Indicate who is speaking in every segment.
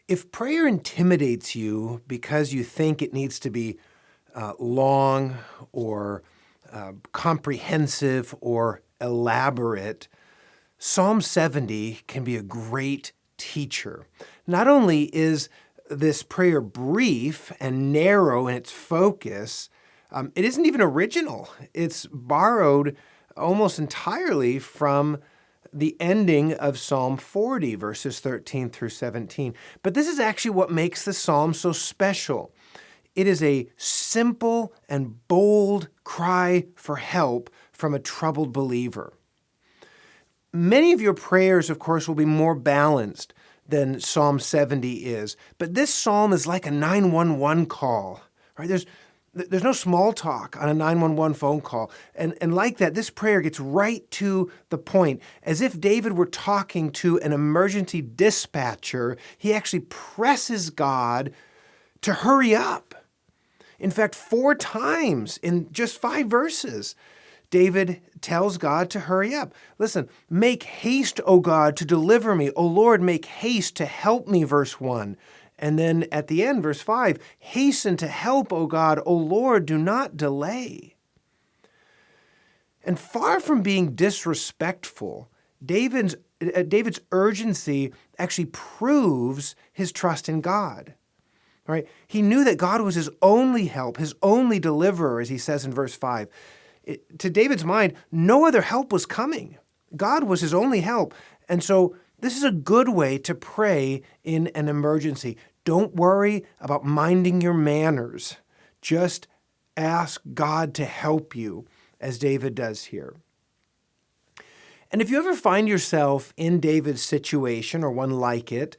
Speaker 1: If prayer intimidates you because you think it needs to be long or comprehensive or elaborate, Psalm 70 can be a great teacher. Not only is this prayer brief and narrow in its focus, it isn't even original. It's borrowed almost entirely from the ending of Psalm 40, verses 13 through 17. But this is actually what makes the psalm so special. It is a simple and bold cry for help from a troubled believer. Many of your prayers, of course, will be more balanced than Psalm 70 is, but this psalm is like a 911 call, right? There's no small talk on a 911 phone call. And like that, this prayer gets right to the point. As if David were talking to an emergency dispatcher, he actually presses God to hurry up. In fact, 4 times in just 5 verses, David tells God to hurry up. Listen, make haste, O God, to deliver me. O Lord, make haste to help me, verse 1. And then at the end, verse 5, hasten to help, O God. O Lord, do not delay. And far from being disrespectful, David's urgency actually proves his trust in God. Right? He knew that God was his only help, his only deliverer, as he says in verse 5. To David's mind, no other help was coming. God was his only help. And so this is a good way to pray in an emergency. Don't worry about minding your manners. Just ask God to help you, as David does here. And if you ever find yourself in David's situation or one like it,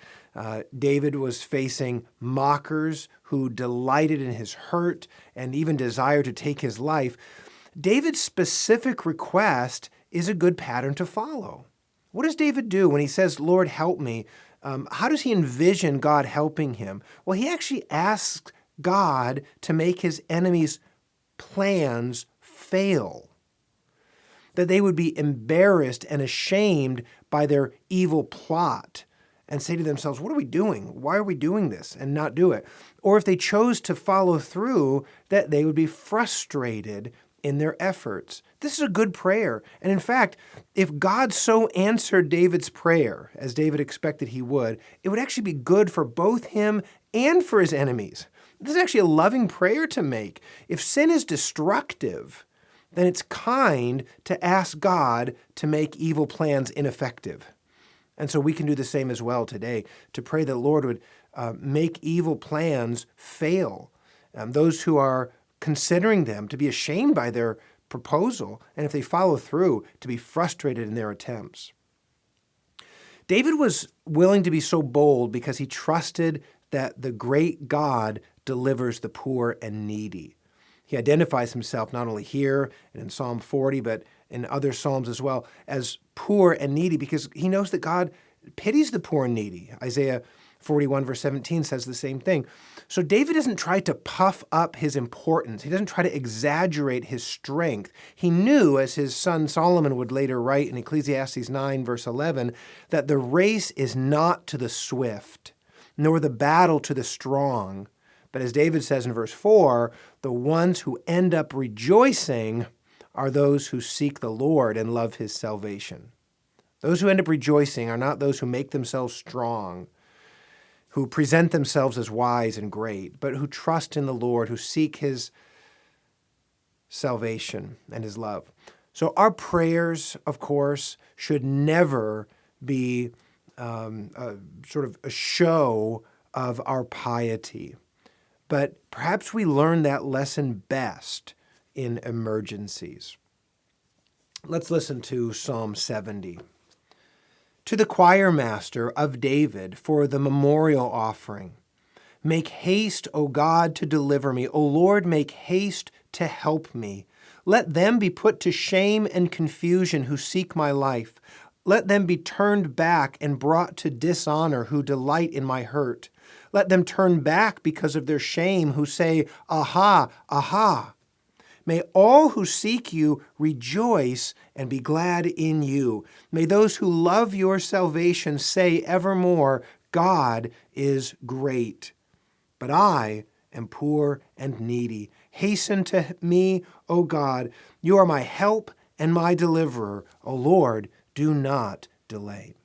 Speaker 1: David was facing mockers who delighted in his hurt and even desired to take his life. David's specific request is a good pattern to follow. What does David do when he says, Lord, help me? How does he envision God helping him? Well, he actually asks God to make his enemies' plans fail, that they would be embarrassed and ashamed by their evil plot and say to themselves, what are we doing? Why are we doing this? And not do it. Or if they chose to follow through, that they would be frustrated in their efforts. This is a good prayer. And in fact, if God so answered David's prayer, as David expected he would, it would actually be good for both him and for his enemies. This is actually a loving prayer to make. If sin is destructive, then it's kind to ask God to make evil plans ineffective. And so we can do the same as well today, to pray that the Lord would make evil plans fail. Those who are considering them to be ashamed by their proposal, and if they follow through, to be frustrated in their attempts. David was willing to be so bold because he trusted that the great God delivers the poor and needy. He identifies himself not only here and in Psalm 40, but in other Psalms as well, as poor and needy because he knows that God pities the poor and needy. Isaiah 41 verse 17 says the same thing. So David doesn't try to puff up his importance. He doesn't try to exaggerate his strength. He knew, as his son Solomon would later write in Ecclesiastes 9 verse 11, that the race is not to the swift, nor the battle to the strong. But as David says in verse 4, the ones who end up rejoicing are those who seek the Lord and love his salvation. Those who end up rejoicing are not those who make themselves strong, who present themselves as wise and great, but who trust in the Lord, who seek his salvation and his love. So our prayers, of course, should never be sort of a show of our piety. But perhaps we learn that lesson best in emergencies. Let's listen to Psalm 70. To the choir master of David for the memorial offering. Make haste, O God, to deliver me. O Lord, make haste to help me. Let them be put to shame and confusion who seek my life. Let them be turned back and brought to dishonor who delight in my hurt. Let them turn back because of their shame who say, Aha, aha. May all who seek you rejoice and be glad in you. May those who love your salvation say evermore, God is great, but I am poor and needy. Hasten to me, O God. You are my help and my deliverer. O Lord, do not delay.